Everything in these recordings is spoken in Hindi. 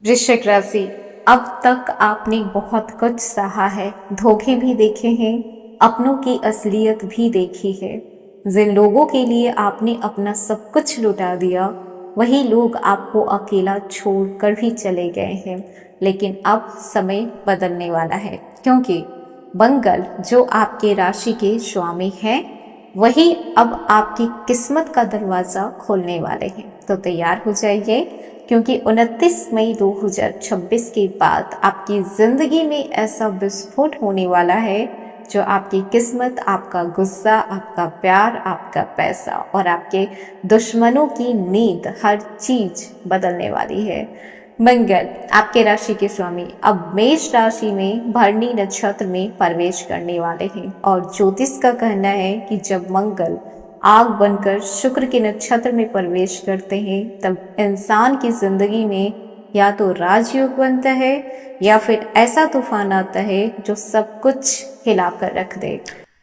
वृश्चिक राशि, अब तक आपने बहुत कुछ सहा है, धोखे भी देखे हैं, अपनों की असलियत भी देखी है। जिन लोगों के लिए आपने अपना सब कुछ लुटा दिया, वही लोग आपको अकेला छोड़ कर भी चले गए हैं। लेकिन अब समय बदलने वाला है, क्योंकि मंगल जो आपके राशि के स्वामी हैं, वही अब आपकी किस्मत का दरवाजा खोलने वाले हैं। तो तैयार हो जाइए, क्योंकि 29 मई 2026 के बाद आपकी जिंदगी में ऐसा विस्फोट होने वाला है जो आपकी किस्मत, आपका गुस्सा, आपका प्यार, आपका पैसा और आपके दुश्मनों की नींद, हर चीज बदलने वाली है। मंगल आपके राशि के स्वामी अब मेष राशि में भरणी नक्षत्र में प्रवेश करने वाले हैं और ज्योतिष का कहना है कि जब मंगल आग बनकर शुक्र के नक्षत्र में प्रवेश करते हैं, तब इंसान की जिंदगी में या तो राजयोग बनता है या फिर ऐसा तूफान आता है जो सब कुछ हिलाकर रख दे।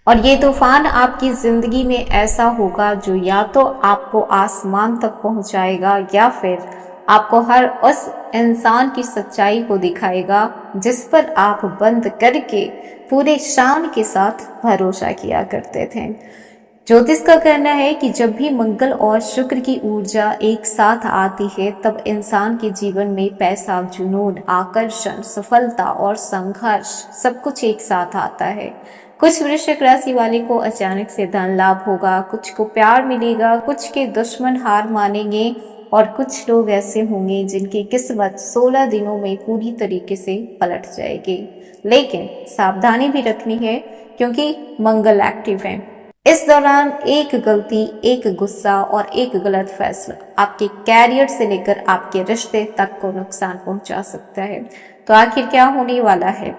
और ये तूफान आपकी जिंदगी में ऐसा होगा जो या तो आपको आसमान तक पहुंचाएगा या फिर आपको हर उस इंसान की सच्चाई को दिखाएगा जिस पर आप बंद करके पूरे शान के साथ भरोसा किया करते थे। ज्योतिष का कहना है कि जब भी मंगल और शुक्र की ऊर्जा एक साथ आती है, तब इंसान के जीवन में पैसा, जुनून, आकर्षण, सफलता और संघर्ष सब कुछ एक साथ आता है। कुछ वृश्चिक राशि वाले को अचानक से धन लाभ होगा, कुछ को प्यार मिलेगा, कुछ के दुश्मन हार मानेंगे और कुछ लोग ऐसे होंगे जिनकी किस्मत 16 दिनों में पूरी तरीके से पलट जाएगी। लेकिन सावधानी भी रखनी है, क्योंकि मंगल एक्टिव है। इस दौरान एक गलती, एक गुस्सा और एक गलत फैसला आपके कैरियर से लेकर आपके रिश्ते तक को नुकसान पहुंचा सकता है। तो आखिर क्या होने वाला है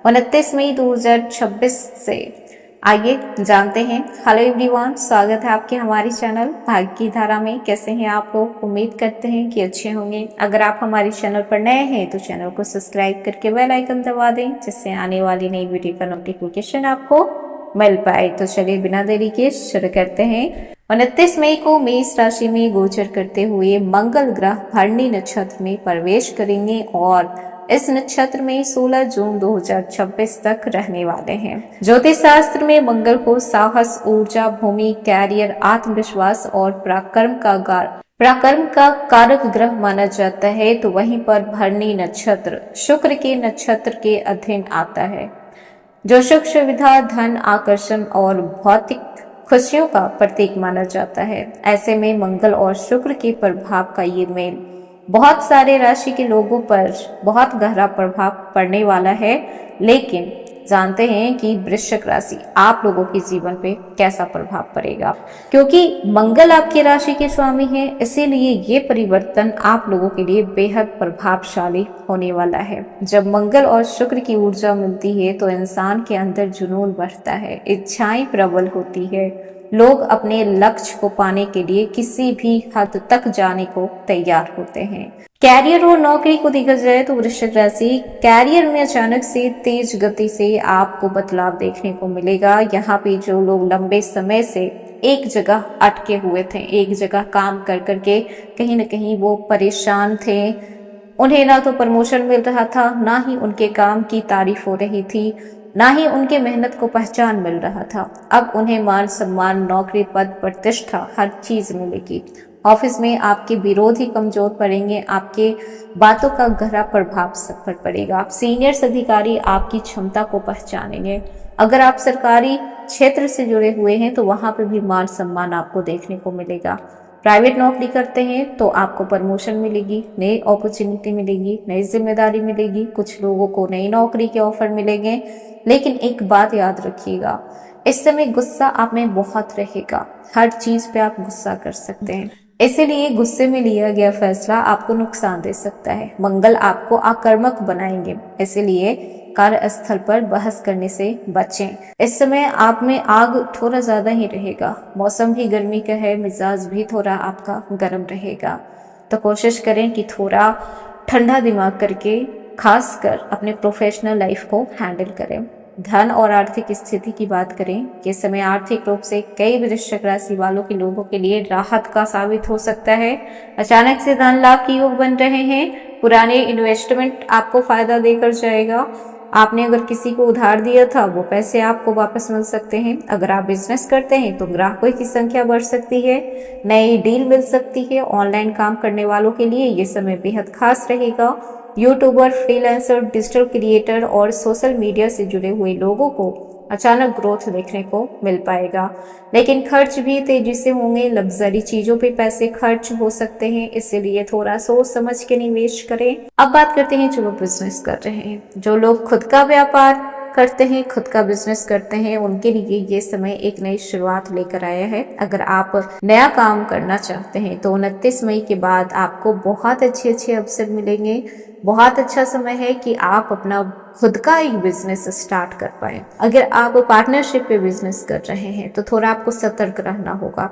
29 मई 2026 से, आइए जानते हैं। हेलो एवरीवन, स्वागत है आपके हमारे चैनल भाग्य की धारा में। कैसे हैं आप लोग? उम्मीद करते हैं कि अच्छे होंगे। अगर आप हमारे चैनल पर नए हैं तो चैनल को सब्सक्राइब करके बेल आइकन दबा दें, जिससे आने वाली नई वीडियो का नोटिफिकेशन आपको मिल पाए। तो चलिए बिना देरी के शुरू करते हैं। 29 मई को मेष राशि में गोचर करते हुए मंगल ग्रह भरणी नक्षत्र में प्रवेश करेंगे और इस नक्षत्र में 16 जून 2026 तक रहने वाले हैं। ज्योतिष शास्त्र में मंगल को साहस, ऊर्जा, भूमि, कैरियर, आत्मविश्वास और पराक्रम का कारक ग्रह माना जाता है। तो वहीं पर भरणी नक्षत्र शुक्र के नक्षत्र के अधीन आता है, जो सुख सुविधा, धन, आकर्षण और भौतिक खुशियों का प्रतीक माना जाता है। ऐसे में मंगल और शुक्र के प्रभाव का ये मेल बहुत सारे राशि के लोगों पर बहुत गहरा प्रभाव पड़ने वाला है। लेकिन जानते हैं कि वृश्चिक राशि आप लोगों के जीवन पे कैसा प्रभाव पड़ेगा, क्योंकि मंगल आपकी राशि के स्वामी है। इसीलिए ये परिवर्तन आप लोगों के लिए बेहद प्रभावशाली होने वाला है। जब मंगल और शुक्र की ऊर्जा मिलती है तो इंसान के अंदर जुनून बढ़ता है, इच्छाएं प्रबल होती है, लोग अपने लक्ष्य को पाने के लिए किसी भी हद तक जाने को तैयार होते हैं। कैरियर और नौकरी को देखा जाए तो वृश्चिक राशि कैरियर में अचानक से तेज गति से आपको बदलाव देखने को मिलेगा। यहाँ पे जो लोग लंबे समय से एक जगह अटके हुए थे, एक जगह काम कर करके कहीं न कहीं वो परेशान थे, उन्हें ना तो प्रमोशन मिल रहा था, ना ही उनके काम की तारीफ हो रही थी, ना ही उनके मेहनत को पहचान मिल रहा था। अब उन्हें मान सम्मान, नौकरी, पद, प्रतिष्ठा हर चीज मिलेगी। ऑफिस में आपके विरोधी कमजोर पड़ेंगे, आपके बातों का गहरा प्रभाव सब पर पड़ेगा। सीनियर्स अधिकारी आपकी क्षमता को पहचानेंगे। अगर आप सरकारी क्षेत्र से जुड़े हुए हैं तो वहां पर भी मान सम्मान आपको देखने को मिलेगा। प्राइवेट नौकरी करते हैं तो आपको प्रमोशन मिलेगी, नई अपॉर्चुनिटी मिलेगी, नई जिम्मेदारी मिलेगी। कुछ लोगों को नई नौकरी के ऑफर मिलेंगे। लेकिन एक बात याद रखिएगा, इस समय गुस्सा आप में बहुत रहेगा, हर चीज पे आप गुस्सा कर सकते हैं। इसीलिए गुस्से में लिया गया फैसला आपको नुकसान दे सकता है। मंगल आपको आक्रामक बनाएंगे, इसीलिए कार्यस्थल पर बहस करने से बचें। इस समय आप में आग थोड़ा ज्यादा ही रहेगा, मौसम भी गर्मी का है, मिजाज भी थोड़ा आपका गर्म रहेगा। तो कोशिश करें कि थोड़ा ठंडा दिमाग करके खासकर अपने प्रोफेशनल लाइफ को हैंडल करें। धन और आर्थिक स्थिति की बात करें, ये समय आर्थिक रूप से कई वृश्चिक राशि वालों के लोगों के लिए राहत का साबित हो सकता है। अचानक से धन लाभ के योग बन रहे हैं। पुराने इन्वेस्टमेंट आपको फायदा देकर जाएगा। आपने अगर किसी को उधार दिया था वो पैसे आपको वापस मिल सकते हैं। अगर आप बिजनेस करते हैं तो ग्राहकों की संख्या बढ़ सकती है, नई डील मिल सकती है। ऑनलाइन काम करने वालों के लिए ये समय बेहद खास रहेगा। यूट्यूबर, फ्रीलांसर, डिजिटल क्रिएटर और सोशल मीडिया से जुड़े हुए लोगों को अचानक ग्रोथ देखने को मिल पाएगा, लेकिन खर्च भी तेजी से होंगे। लग्जरी चीजों पे पैसे खर्च हो सकते हैं, इसलिए थोड़ा सोच समझ के निवेश करें। अब बात करते हैं जो लोग बिजनेस कर रहे हैं। जो लोग खुद का व्यापार करते हैं, खुद का बिजनेस करते हैं, उनके लिए ये समय एक नई शुरुआत लेकर आया है। अगर आप नया काम करना चाहते हैं तो 29 मई के बाद आपको बहुत अच्छे अवसर मिलेंगे। बहुत अच्छा समय है कि आप अपना खुद का एक बिजनेस स्टार्ट कर पाए। अगर आप पार्टनरशिप पे बिजनेस कर रहे हैं तो थोड़ा आपको सतर्क रहना होगा।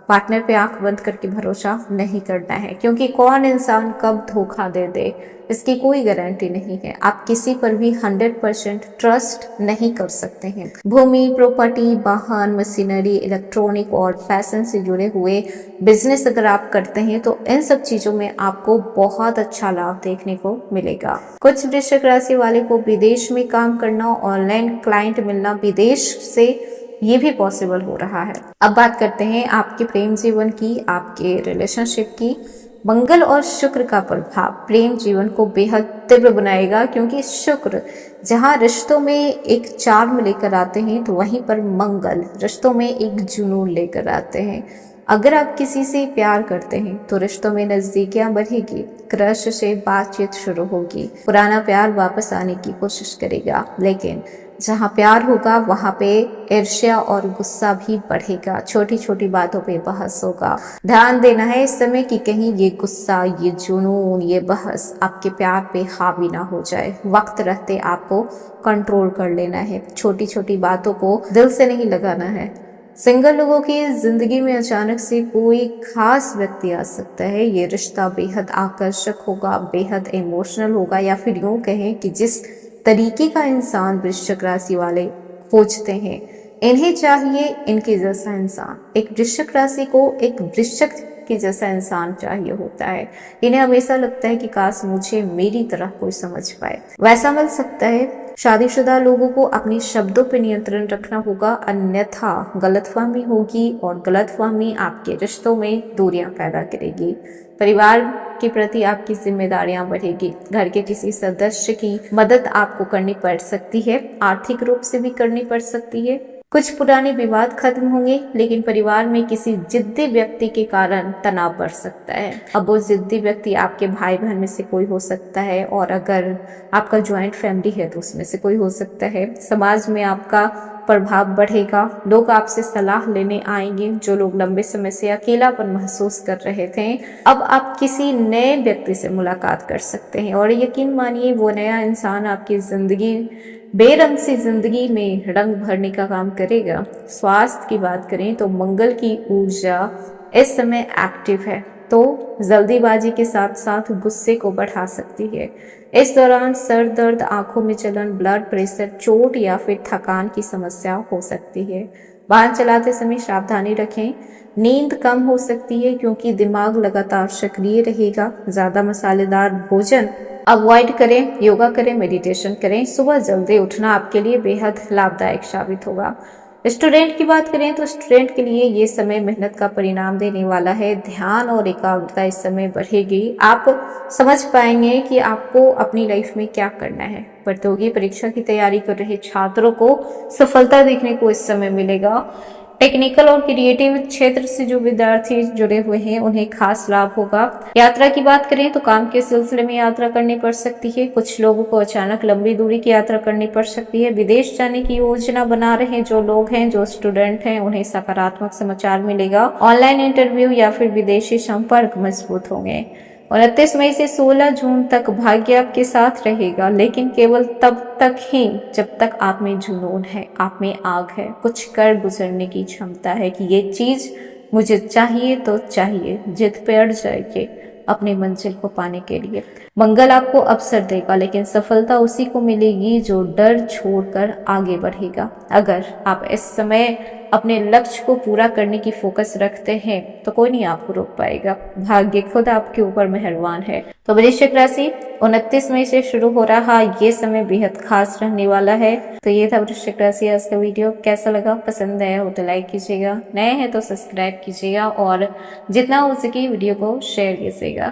पार्टनर पे आंख बंद करके भरोसा नहीं करना है, क्योंकि कौन इंसान कब धोखा दे दे इसकी कोई गारंटी नहीं है। आप किसी पर भी 100% ट्रस्ट नहीं कर सकते हैं। भूमि, प्रॉपर्टी, वाहन, मशीनरी, इलेक्ट्रॉनिक और फैशन से जुड़े हुए बिजनेस अगर आप करते हैं तो इन सब चीजों में आपको बहुत अच्छा लाभ देखने को मिलेगा। कुछ वृश्चिक राशि वाले को विदेश में काम करना, ऑनलाइन क्लाइंट मिलना विदेश से, ये भी पॉसिबल हो रहा है। अब बात करते हैं आपके प्रेम जीवन की, आपके रिलेशनशिप की। मंगल और शुक्र का प्रभाव प्रेम जीवन को बेहद तीव्र बनाएगा, क्योंकि शुक्र जहां रिश्तों में एक चार्म लेकर आते हैं तो वहीं पर मंगल रिश्तों में एक जुनून लेकर आते हैं। अगर आप किसी से प्यार करते हैं तो रिश्तों में नजदीकियां बढ़ेगी, क्रश से बातचीत शुरू होगी, पुराना प्यार वापस आने की कोशिश करेगा। लेकिन जहाँ प्यार होगा वहाँ पे ईर्ष्या और गुस्सा भी बढ़ेगा, छोटी छोटी बातों पे बहस होगा। ध्यान देना है इस समय कि कहीं ये गुस्सा, ये जुनून, ये बहस आपके प्यार पे हावी ना हो जाए। वक्त रहते आपको कंट्रोल कर लेना है, छोटी छोटी बातों को दिल से नहीं लगाना है। सिंगल लोगों की जिंदगी में अचानक से कोई खास व्यक्ति आ सकता है। ये रिश्ता बेहद आकर्षक होगा, बेहद इमोशनल होगा, या फिर यूं कहें कि जिस तरीके का इंसान वृश्चिक राशि वाले खोजते हैं, इन्हें चाहिए इनके जैसा इंसान। एक वृश्चिक राशि को एक वृश्चिक के जैसा इंसान चाहिए होता है। इन्हें हमेशा लगता है कि काश मुझे मेरी तरह कोई समझ पाए, वैसा मिल सकता है। शादीशुदा लोगों को अपने शब्दों पर नियंत्रण रखना होगा, अन्यथा गलतफहमी होगी और गलतफहमी आपके रिश्तों में दूरियां पैदा करेगी। परिवार के प्रति आपकी जिम्मेदारियां बढ़ेगी। घर के किसी सदस्य की मदद आपको करनी पड़ सकती है, आर्थिक रूप से भी करनी पड़ सकती है। कुछ पुराने विवाद खत्म होंगे, लेकिन परिवार में किसी जिद्दी व्यक्ति के कारण तनाव बढ़ सकता है। अब वो जिद्दी व्यक्ति आपके भाई बहन में से कोई हो सकता है, और अगर आपका ज्वाइंट फैमिली है तो उसमें से कोई हो सकता है। समाज में आपका प्रभाव बढ़ेगा, लोग आपसे सलाह लेने आएंगे। जो लोग लंबे समय से अकेलापन महसूस कर रहे थे, अब आप किसी नए व्यक्ति से मुलाकात कर सकते हैं, और यकीन मानिए वो नया इंसान आपकी जिंदगी, बेरंग सी जिंदगी में रंग भरने का काम करेगा। स्वास्थ्य की बात करें तो मंगल की ऊर्जा इस समय एक्टिव है, तो जल्दीबाजी के साथ साथ गुस्से को बढ़ा सकती है। इस दौरान सर दर्द, आंखों में जलन, ब्लड प्रेशर, चोट या फिर थकान की समस्या हो सकती है। वाहन चलाते समय सावधानी रखें। नींद कम हो सकती है क्योंकि दिमाग लगातार सक्रिय रहेगा। ज्यादा मसालेदार भोजन अवॉइड करें, योगा करें, मेडिटेशन करें। सुबह जल्दी उठना आपके लिए बेहद लाभदायक साबित होगा। स्टूडेंट की बात करें तो स्टूडेंट के लिए ये समय मेहनत का परिणाम देने वाला है। ध्यान और एकाग्रता इस समय बढ़ेगी। आप समझ पाएंगे कि आपको अपनी लाइफ में क्या करना है। प्रतियोगी परीक्षा की तैयारी कर रहे छात्रों को सफलता देखने को इस समय मिलेगा। टेक्निकल और क्रिएटिव क्षेत्र से जो विद्यार्थी जुड़े हुए हैं उन्हें खास लाभ होगा। यात्रा की बात करें तो काम के सिलसिले में यात्रा करनी पड़ सकती है। कुछ लोगों को अचानक लंबी दूरी की यात्रा करनी पड़ सकती है। विदेश जाने की योजना बना रहे जो लोग हैं, जो स्टूडेंट हैं, उन्हें सकारात्मक समाचार मिलेगा। ऑनलाइन इंटरव्यू या फिर विदेशी संपर्क मजबूत होंगे। 29 मई से 16 जून तक भाग्य आपके साथ रहेगा, लेकिन केवल तब तक ही जब तक आप में जुनून है, आप में आग है, कुछ कर गुजरने की क्षमता है कि ये चीज मुझे चाहिए तो चाहिए, जिद पे अड़ जाइए। अपनी मंजिल को पाने के लिए। मंगल आपको अवसर देगा, लेकिन सफलता उसी को मिलेगी जो डर छोड़कर आगे बढ़ेगा। अगर आप इस समय अपने लक्ष्य को पूरा करने की फोकस रखते हैं तो कोई नहीं आपको रोक पाएगा। भाग्य खुद आपके ऊपर मेहरबान है। तो वृश्चिक राशि 29 मई से शुरू हो रहा ये समय बेहद खास रहने वाला है। तो ये था वृश्चिक राशि आज का वीडियो। कैसा लगा, पसंद आया हो तो लाइक कीजिएगा, नए हैं तो सब्सक्राइब कीजिएगा और जितना हो सके वीडियो को शेयर कीजिएगा।